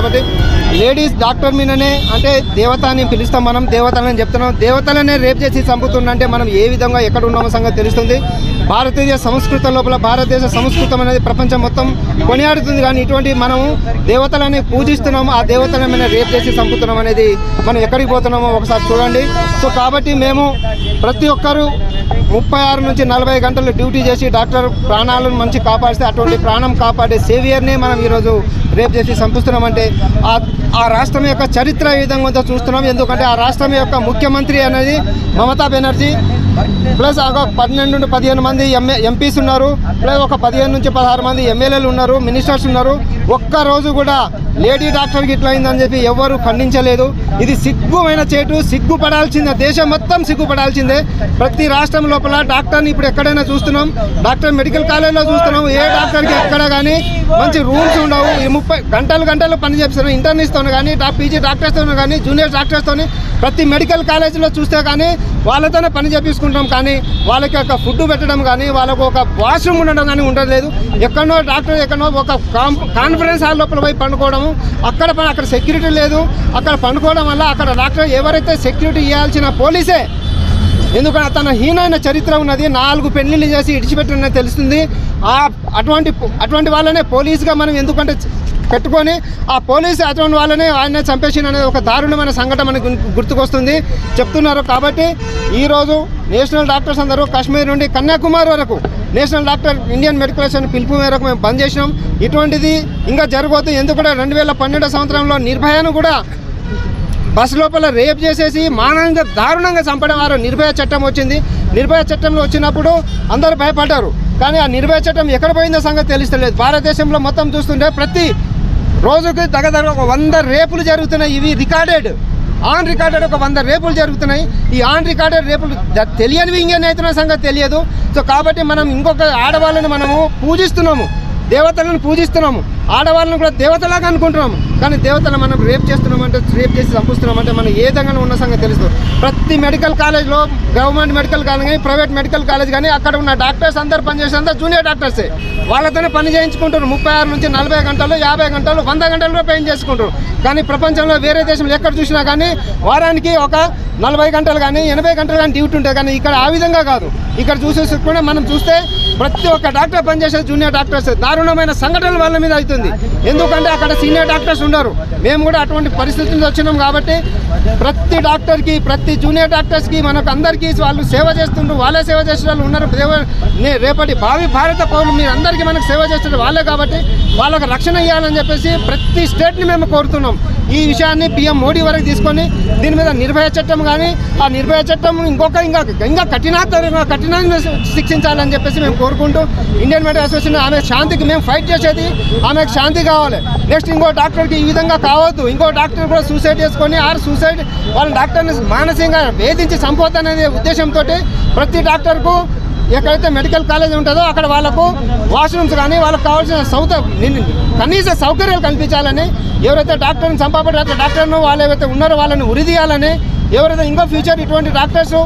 కాబట్టి ladies doctor మీదనే అంటే దేవత అని పిలుస్తాం, మనం దేవతలని చెప్తున్నాం. దేవతలనే రేప్ చేసి చంపుతుందంటే మనం ఏ విధంగా ఎక్కడ ఉన్నామో సంగతి తెలుస్తుంది. భారతీయ సంస్కృతి లోపల భారతదేశ సంస్కృతం అనేది ప్రపంచం మొత్తం కొనియాడుతుంది. కానీ ఇటువంటి మనము దేవతలని పూజిస్తున్నాము, ఆ దేవతలనే రేప్ చేసి చంపుతున్నాం అనేది మనం ఎక్కడికి పోతున్నామో ఒకసారి చూడండి. సో కాబట్టి మేము ప్రతి ఒక్కరూ 36 నుంచి 40 గంటలు డ్యూటీ చేసి డాక్టర్ ప్రాణాలను మంచి కాపాడితే అటువంటి ప్రాణం కాపాడే సేవియర్నే మనం ఈరోజు రేప్ చేసి చంపుతున్నామంటే ఆ రాష్ట్రం యొక్క చరిత్ర ఈ విధంగా ఉందో చూస్తున్నాం. ఎందుకంటే ఆ రాష్ట్రం యొక్క ముఖ్యమంత్రి అనేది మమతా బెనర్జీ, ప్లస్ ఒక 12 నుండి 15 మంది ఎంపీస్ ఉన్నారు, ప్లస్ ఒక 15 నుంచి 16 మంది ఎమ్మెల్యేలు ఉన్నారు, మినిస్టర్స్ ఉన్నారు. ఒక్కరోజు కూడా లేడీ డాక్టర్కి ఇట్లా అయిందని చెప్పి ఎవరు ఖండించలేదు. ఇది సిగ్గుమైన చేటు, సిగ్గుపడాల్సిందే, దేశం మొత్తం సిగ్గుపడాల్సిందే. ప్రతి రాష్ట్రం లోపల డాక్టర్ని ఇప్పుడు ఎక్కడైనా చూస్తున్నాం, డాక్టర్ మెడికల్ కాలేజ్లో చూస్తున్నాం. ఏ డాక్టర్కి ఎక్కడ కానీ మంచి రూమ్స్ ఉండవు. 30 గంటలు పని చేపిస్తున్నాం. ఇంటర్నిస్తో కానీ పీజీ డాక్టర్స్తో కానీ జూనియర్ డాక్టర్స్తో ప్రతి మెడికల్ కాలేజీలో చూస్తే కానీ వాళ్ళతోనే పని చేపించుకుంటాం. కానీ వాళ్ళకి ఒక ఫుడ్ పెట్టడం కానీ వాళ్ళకు ఒక వాష్రూమ్ ఉండడం కానీ ఉండలేదు. ఎక్కడో డాక్టర్ ఎక్కడో ఒక కాన్ఫరెన్స్ హాల్ లోపల పోయి పండుకోవడము, అక్కడ సెక్యూరిటీ లేదు. అక్కడ పండుకోవడం వల్ల అక్కడ డాక్టర్ ఎవరైతే సెక్యూరిటీ ఇవ్వాల్సిన పోలీసే, ఎందుకంటే తన హీనమైన చరిత్ర ఉన్నది. 4 పెళ్లిళ్ళు చేసి ఇడిచిపెట్టినని తెలుస్తుంది. అటువంటి వాళ్ళనే పోలీసుగా మనం ఎందుకంటే పెట్టుకొని ఆ పోలీసు అటువంటి వాళ్ళనే ఆయనే చంపేసిన అనేది ఒక దారుణమైన సంఘటన మనకు గుర్తుకొస్తుంది చెప్తున్నారు. కాబట్టి ఈరోజు నేషనల్ డాక్టర్స్ అందరూ కాశ్మీర్ నుండి కన్యాకుమారి వరకు national doctor Indian medical association పిలుపు మేరకు మేము బంద్ చేసినాం. ఇటువంటిది ఇంకా జరగబోతుంది. ఎందుకంటే 2012 సంవత్సరంలో నిర్భయను కూడా బస్సు లోపల రేప్ చేసేసి మానవంగా దారుణంగా చంపడం వారు నిర్భయ చట్టం వచ్చింది. నిర్భయ చట్టంలో వచ్చినప్పుడు అందరూ భయపడ్డారు. కానీ ఆ నిర్భయ చట్టం ఎక్కడ పోయిందో సంగతి తెలుస్తలేదు. భారతదేశంలో మొత్తం చూస్తుంటే ప్రతి రోజుకి దగ్గర ఒక 100 రేపులు జరుగుతున్నాయి. ఇవి రికార్డెడ్, ఆన్ రికార్డెడ్ ఒక 100 రేపులు జరుగుతున్నాయి. ఈ ఆన్ రికార్డెడ్ రేపులు తెలియనివి ఇంకేనైతున్న సంగతి తెలియదు. సో కాబట్టి మనం ఇంకొక ఆడవాళ్ళని మనము పూజిస్తున్నాము, దేవతలను పూజిస్తున్నాము, ఆడవాళ్ళని కూడా దేవతలాగా అనుకుంటున్నాము. కానీ దేవతలను మనం రేప్ చేస్తున్నామంటే, రేప్ చేసి చంపుస్తున్నామంటే మనం ఏ విధంగా ఉన్న సంగతి తెలుస్తుంది. ప్రతి మెడికల్ కాలేజ్లో గవర్నమెంట్ మెడికల్ కాలేజ్ కానీ ప్రైవేట్ మెడికల్ కాలేజ్ కానీ అక్కడ ఉన్న డాక్టర్స్ అందరు పనిచేసేంత జూనియర్ డాక్టర్సే. వాళ్ళతోనే పని చేయించుకుంటారు. 36 నుంచి 40 గంటలు, 50 గంటలు, 100 గంటలు కూడా పని చేసుకుంటారు. కానీ ప్రపంచంలో వేరే దేశంలో ఎక్కడ చూసినా కానీ వారానికి ఒక 40 గంటలు కానీ 80 గంటలు కానీ డ్యూటీ ఉంటుంది. కానీ ఇక్కడ ఆ విధంగా కాదు. ఇక్కడ చూసేసుకుంటే మనం చూస్తే ప్రతి ఒక్క డాక్టర్ పనిచేసేది జూనియర్ డాక్టర్స్. దారుణమైన సంఘటనల వాళ్ళ మీద అవుతుంది. ఎందుకంటే అక్కడ సీనియర్ డాక్టర్స్ ఉండరు. మేము కూడా అటువంటి పరిస్థితుల్లో వచ్చినాం. కాబట్టి ప్రతి డాక్టర్కి, ప్రతి జూనియర్ డాక్టర్స్కి, మనకు అందరికీ వాళ్ళు సేవ చేస్తుండ్రు. వాళ్ళే సేవ చేసే వాళ్ళు ఉన్నారు. రేపటి భావి భారత పౌరులు మీరు అందరికీ మనకు సేవ చేస్తున్నారు వాళ్ళే. కాబట్టి వాళ్ళకు రక్షణ ఇవ్వాలని చెప్పేసి ప్రతి స్టేట్ని మేము కోరుతున్నాం. ఈ విషయాన్ని PM మోడీ వరకు తీసుకొని దీని మీద నిర్భయ చట్టం కానీ ఆ నిర్భయ చట్టం ఇంకా కఠినంగా శిక్షించాలని చెప్పేసి మేము కోరుకుంటూ ఇండియన్ మెడికల్ అసోసియేషన్ ఆమె శాంతికి మేము ఫైట్ చేసేది. ఆమెకు శాంతి కావాలి. నెక్స్ట్ ఇంకో డాక్టర్కి ఈ విధంగా కావద్దు. ఇంకో డాక్టర్ కూడా సూసైడ్ చేసుకొని వాళ్ళ డాక్టర్ని మానసికంగా వేధించి చంపొద్దనే ఉద్దేశంతో ప్రతి డాక్టర్కు ఎక్కడైతే మెడికల్ కాలేజ్ ఉంటుందో అక్కడ వాళ్ళకు వాష్రూమ్స్ కానీ వాళ్ళకు కావాల్సిన కనీస సౌకర్యాలు కల్పించాలని, ఎవరైతే డాక్టర్ని చంపబడ్డ డాక్టర్ను వాళ్ళు ఎవరైతే ఉన్నారో వాళ్ళని ఉరిదీయాలని, ఎవరైతే ఇంకో ఫ్యూచర్ ఇటువంటి డాక్టర్స్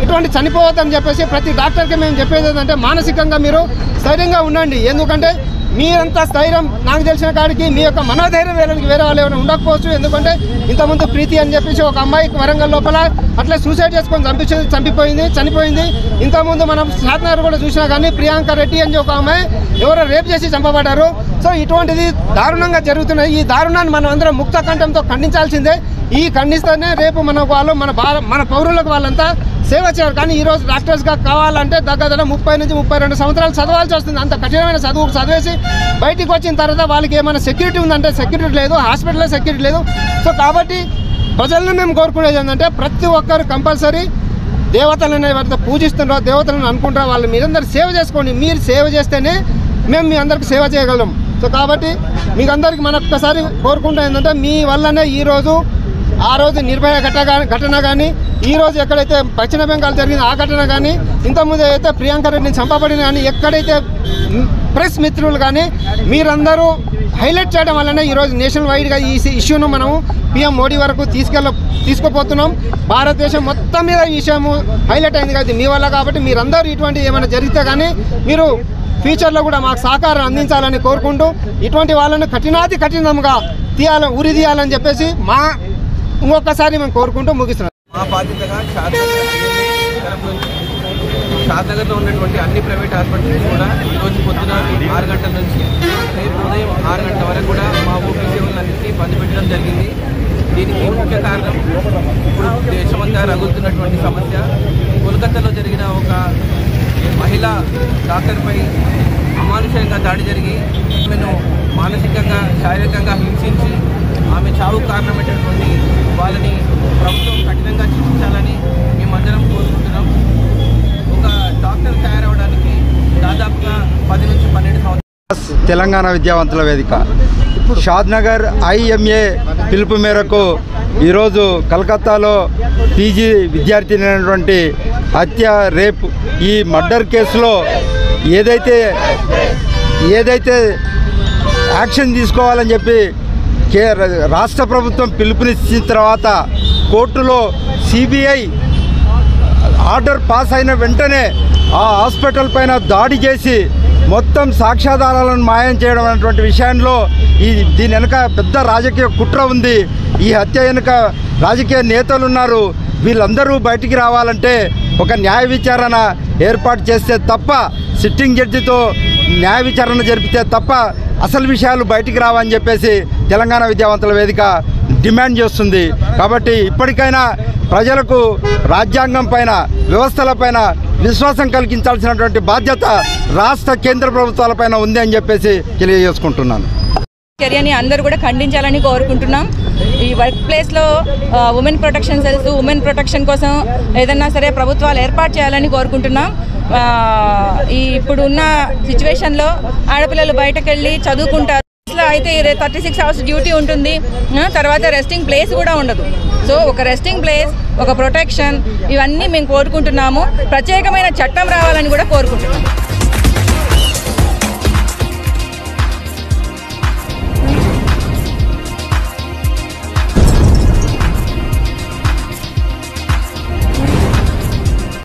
ఇటువంటి చనిపోవద్దని చెప్పేసి ప్రతి డాక్టర్కి మేము చెప్పేది ఏంటంటే మానసికంగా మీరు స్థైర్యంగా ఉండండి. ఎందుకంటే మీరంతా స్థైర్యం నాకు తెలిసిన కాడికి మీ యొక్క మనోధైర్యం వేరే వాళ్ళు ఏమైనా ఉండకపోవచ్చు. ఎందుకంటే ఇంతకుముందు ప్రీతి అని చెప్పేసి ఒక అమ్మాయి వరంగల్ లోపల అట్లా సూసైడ్ చేసుకొని చనిపోయింది. ఇంతకుముందు మనం సాధనగర్ కూడా చూసినా కానీ ప్రియాంక రెడ్డి అని ఒక అమ్మాయి ఎవరో రేప్ చేసి చంపబడ్డారు. సో ఇటువంటిది దారుణంగా జరుగుతున్నాయి. ఈ దారుణాన్ని మనం అందరం ముక్త కంఠంతో ఖండించాల్సిందే. ఈ ఖండిస్తేనే రేపు మన పౌరులకు వాళ్ళంతా సేవ చేయాలి. కానీ ఈరోజు డాక్టర్స్గా కావాలంటే దగ్గర 30 నుంచి 32 సంవత్సరాలు చదవాల్సి వస్తుంది. అంత కఠినమైన చదివేసి బయటికి వచ్చిన తర్వాత వాళ్ళకి ఏమైనా సెక్యూరిటీ ఉందంటే సెక్యూరిటీ లేదు, హాస్పిటల్లో సెక్యూరిటీ లేదు. సో కాబట్టి ప్రజలను మేము కోరుకునేది ఏంటంటే ప్రతి ఒక్కరు కంపల్సరీ దేవతలను ఎవరైతే పూజిస్తున్నారో, దేవతలను అనుకుంటారో వాళ్ళు మీరందరూ సేవ చేసుకోండి. మీరు సేవ చేస్తేనే మేము మీ అందరికి సేవ చేయగలం. సో కాబట్టి మీకు అందరికీ మనొక్కసారి కోరుకుంటా ఏంటంటే మీ వల్లనే ఈరోజు ఆ రోజు నిర్భయ ఘటన కానీ, ఈరోజు ఎక్కడైతే పశ్చిమ బెంగాల్ జరిగింది ఆ ఘటన కానీ, ఇంతకుముందు అయితే ప్రియాంక రెడ్డిని చంపబడిన కానీ, ఎక్కడైతే ప్రెస్ మిత్రులు కానీ మీరందరూ హైలైట్ చేయడం వల్లనే ఈరోజు నేషనల్ వైడ్గా ఈ ఇష్యూను మనము PM మోడీ వరకు తీసుకుపోతున్నాం. భారతదేశం మొత్తం మీద ఈ విషయము హైలైట్ అయింది కదా మీ వల్ల. కాబట్టి మీరందరూ ఇటువంటి ఏమైనా జరిగితే కానీ మీరు ఫ్యూచర్లో కూడా మాకు సహకారం అందించాలని కోరుకుంటూ ఇటువంటి వాళ్ళని కఠినంగా ఉరి తీయాలని చెప్పేసి ఇంకొకసారి మేము కోరుకుంటూ ముగిస్తున్నాం. మా బాధ్యతగా షాద్నగర్లో ఉన్నటువంటి అన్ని ప్రైవేట్ హాస్పిటల్స్ కూడా ఈరోజు పొద్దున 6 గంటల నుంచి రేపు ఉదయం 6 గంటల వరకు కూడా మా ఓపీ సేవలన్నింటినీ బంద్ పెట్టడం జరిగింది. దీనికి ముఖ్య కారణం ఇప్పుడు దేశమంతా రగులుతున్నటువంటి సమస్య. కోల్కతాలో జరిగిన ఒక మహిళా డాక్టర్పై అమానుషంగా దాడి జరిగి ఆమెను మానసికంగా శారీరకంగా హింసించి ఆమె చావుకు కారణమైనటువంటి వాళ్ళని ప్రభుత్వం కఠినంగా శిక్షించాలని మేమందరం కోరుకుంటున్నాం. ఒక డాక్టర్ తయారవడానికి దాదాపుగా 10 నుంచి 12 సంవత్సరాలు. తెలంగాణ విద్యావంతుల వేదిక షాద్నగర్ IMA పిలుపు మేరకు ఈరోజు కలకత్తాలో PG విద్యార్థిని అయినటువంటి హత్య రేప్ ఈ మర్డర్ కేసులో ఏదైతే యాక్షన్ తీసుకోవాలని చెప్పి రాష్ట్ర ప్రభుత్వం పిలుపునిచ్చిన తర్వాత కోర్టులో CBI ఆర్డర్ పాస్ అయిన వెంటనే ఆ హాస్పిటల్ పైన దాడి చేసి మొత్తం సాక్ష్యాధారాలను మాయం చేయడం అనేటువంటి విషయంలో దీని వెనుక పెద్ద రాజకీయ కుట్ర ఉంది. ఈ హత్య వెనుక రాజకీయ నేతలు ఉన్నారు. వీళ్ళందరూ బయటికి రావాలంటే ఒక న్యాయ విచారణ ఏర్పాటు చేస్తే తప్ప, సిట్టింగ్ జడ్జితో న్యాయ విచారణ జరిపితే తప్ప అసలు విషయాలు బయటికి రావని చెప్పేసి తెలంగాణ విద్యావంతుల వేదిక డిమాండ్ చేస్తుంది. కాబట్టి ఇప్పటికైనా ప్రజలకు రాజ్యాంగం పైన, వ్యవస్థల పైన విశ్వాసం కలిగించాల్సినటువంటి బాధ్యత రాష్ట్ర కేంద్ర ప్రభుత్వాలపైన ఉంది అని చెప్పేసి తెలియజేసుకుంటున్నాను. చర్యని అందరూ కూడా ఖండించాలని కోరుకుంటున్నాం. ఈ వర్క్ ప్లేస్లో women protection cells, women protection కోసం ఏదన్నా సరే ప్రభుత్వాలు ఏర్పాటు చేయాలని కోరుకుంటున్నాం. ఇప్పుడు ఉన్న సిచ్యువేషన్లో ఆడపిల్లలు బయటకు వెళ్ళి చదువుకుంటారు. అయితే 36 అవర్స్ డ్యూటీ ఉంటుంది, తర్వాత రెస్టింగ్ ప్లేస్ కూడా ఉండదు. సో ఒక రెస్టింగ్ ప్లేస్, ఒక ప్రొటెక్షన్, ఇవన్నీ మేము కోరుకుంటున్నాము. ప్రత్యేకమైన చట్టం రావాలని కూడా కోరుకుంటున్నాము.